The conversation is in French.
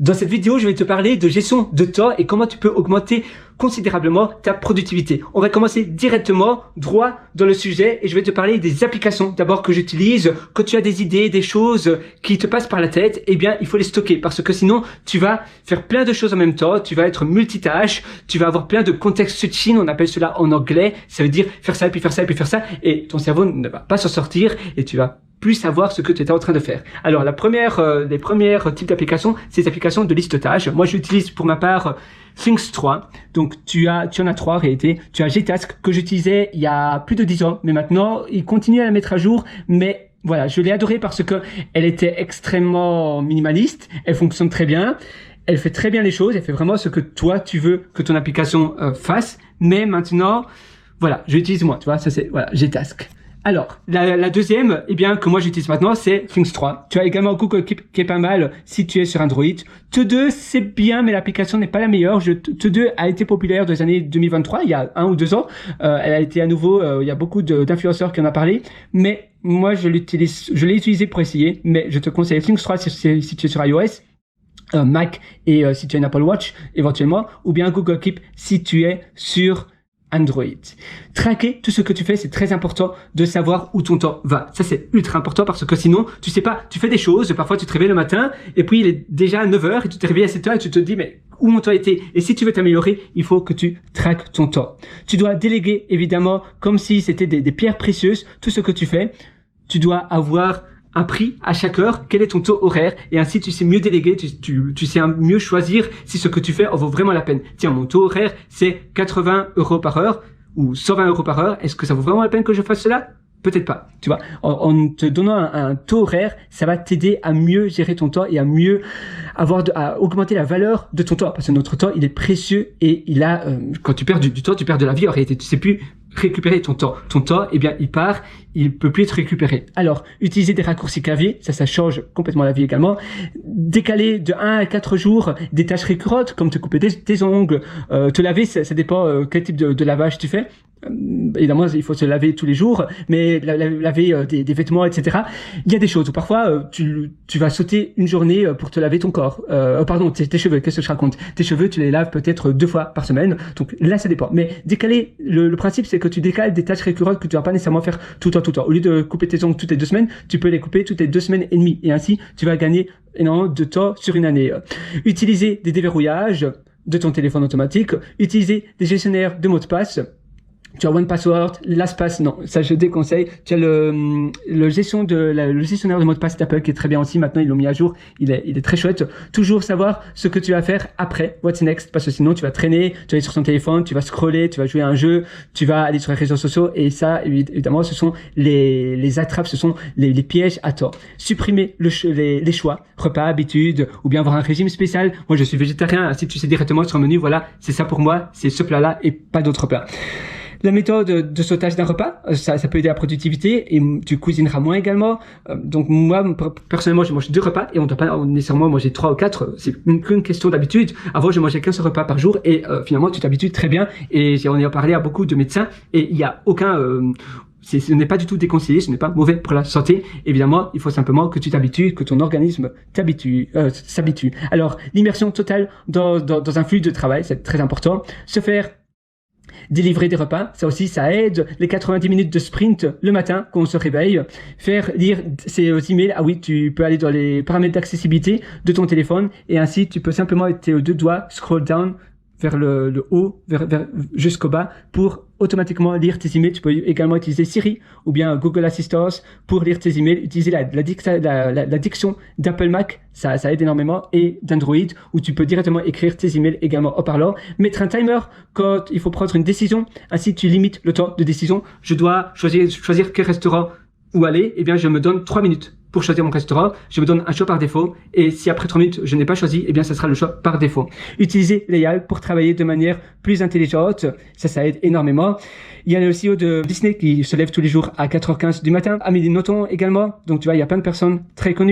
Dans cette vidéo, je vais te parler de gestion de temps et comment tu peux augmenter considérablement ta productivité. On va commencer directement droit dans le sujet et je vais te parler des applications d'abord que j'utilise. Quand tu as des idées, des choses qui te passent par la tête, eh bien, il faut les stocker parce que sinon, tu vas faire plein de choses en même temps. Tu vas être multitâche, tu vas avoir plein de context switching, on appelle cela en anglais. Ça veut dire faire ça et puis faire ça et puis faire ça et ton cerveau ne va pas s'en sortir et tu vas plus savoir ce que tu étais en train de faire. Alors, les premières types d'applications, c'est les applications de listotage. Moi, j'utilise pour ma part Things 3. Donc, tu en as 3 en réalité. Tu as Gtask que j'utilisais il y a plus de 10 ans, mais maintenant, il continue à la mettre à jour, mais voilà, je l'ai adorée parce que elle était extrêmement minimaliste, elle fonctionne très bien, elle fait très bien les choses, elle fait vraiment ce que toi, tu veux que ton application fasse, mais maintenant, voilà, je l'utilise moi, tu vois, ça c'est, voilà, Gtask. Alors, la deuxième, eh bien, que moi j'utilise maintenant, c'est Things 3. Tu as également Google Keep qui est pas mal si tu es sur Android. Te2, c'est bien, mais l'application n'est pas la meilleure. Te2 a été populaire dans les années 2023, il y a 1 ou 2 ans. Elle a été à nouveau, il y a beaucoup d'influenceurs qui en ont parlé. Mais moi, je l'ai utilisé pour essayer. Mais je te conseille Things 3 si tu es sur iOS. Mac et si tu as une Apple Watch éventuellement. Ou bien Google Keep si tu es sur Android. Traquer tout ce que tu fais, c'est très important de savoir où ton temps va. Ça, c'est ultra important parce que sinon, tu sais pas, tu fais des choses, parfois tu te réveilles le matin et puis il est déjà 9h et tu te réveilles à 7h et tu te dis mais où mon temps était? Et si tu veux t'améliorer, il faut que tu traques ton temps. Tu dois déléguer évidemment comme si c'était des pierres précieuses, tout ce que tu fais. Tu dois avoir un prix à chaque heure, quel est ton taux horaire et ainsi tu sais mieux déléguer, tu sais mieux choisir si ce que tu fais en vaut vraiment la peine. Tiens, mon taux horaire c'est 80 € par heure ou 120 € par heure, est-ce que ça vaut vraiment la peine que je fasse cela? Peut-être pas, tu vois. En te donnant un taux horaire, ça va t'aider à mieux gérer ton temps et à mieux à augmenter la valeur de ton temps parce que notre temps il est précieux et il a quand tu perds du temps, tu perds de la vie en réalité, tu sais plus récupérer ton temps. Ton temps, eh bien, il part, il peut plus être récupéré. Alors, utiliser des raccourcis clavier, ça change complètement la vie également. Décaler de 1 à 4 jours des tâches récurrentes, comme te couper tes ongles, te laver, ça dépend quel type de lavage tu fais. Évidemment, il faut se laver tous les jours, mais laver des vêtements, etc. Il y a des choses où parfois tu vas sauter une journée pour te laver ton corps. Pardon, tes cheveux, qu'est-ce que je raconte? Tes cheveux, tu les laves peut-être 2 fois par semaine. Donc là, ça dépend. Mais décaler, le principe, c'est que tu décales des tâches récurrentes que tu vas pas nécessairement faire tout le temps. Au lieu de couper tes ongles toutes les 2 semaines, tu peux les couper toutes les 2 semaines et demie. Et ainsi, tu vas gagner énormément de temps sur une année. Utiliser des déverrouillages de ton téléphone automatique. Utiliser des gestionnaires de mots de passe. Tu as OnePassword, LastPass, non, ça je déconseille. Tu as le gestionnaire de mots de passe d'Apple qui est très bien aussi. Maintenant, ils l'ont mis à jour. Il est très chouette. Toujours savoir ce que tu vas faire après. What's next? Parce que sinon, tu vas traîner, tu vas aller sur ton téléphone, tu vas scroller, tu vas jouer à un jeu, tu vas aller sur les réseaux sociaux. Et ça, évidemment, ce sont les attrapes, ce sont les pièges à tort. Supprimer les choix, repas, habitudes, ou bien avoir un régime spécial. Moi, je suis végétarien. Si tu sais directement sur le menu, voilà, c'est ça pour moi, c'est ce plat-là et pas d'autres plats. La méthode de sautage d'un repas, ça peut aider à la productivité et tu cuisineras moins également. Donc moi, personnellement, je mange 2 repas et on ne doit pas nécessairement manger 3 ou 4. C'est qu'une question d'habitude. Avant, je mangeais qu'un seul repas par jour et finalement, tu t'habitues très bien. Et on y a parlé à beaucoup de médecins et il n'y a aucun... ce n'est pas du tout déconseillé, ce n'est pas mauvais pour la santé. Évidemment, il faut simplement que tu t'habitues, que ton organisme s'habitue. Alors, l'immersion totale dans un flux de travail, c'est très important. Se faire délivrer des repas, ça aussi, ça aide. Les 90 minutes de sprint le matin quand on se réveille. Faire lire ses emails. Ah oui, tu peux aller dans les paramètres d'accessibilité de ton téléphone et ainsi tu peux simplement avec tes 2 doigts scroll down vers le haut, jusqu'au bas pour automatiquement lire tes emails. Tu peux également utiliser Siri ou bien Google Assistant pour lire tes emails. Utiliser la diction d'Apple Mac, ça aide énormément, et d'Android où tu peux directement écrire tes emails également en parlant. Mettre un timer quand il faut prendre une décision, ainsi tu limites le temps de décision. Je dois choisir quel restaurant où aller, eh bien je me donne 3 minutes pour choisir mon restaurant, je me donne un choix par défaut et si après 3 minutes je n'ai pas choisi, eh bien ça sera le choix par défaut. Utiliser l'AI pour travailler de manière plus intelligente, ça aide énormément. Il y a le CEO de Disney qui se lève tous les jours à 4h15 du matin, Amélie Nothomb également, donc tu vois, il y a plein de personnes très connues.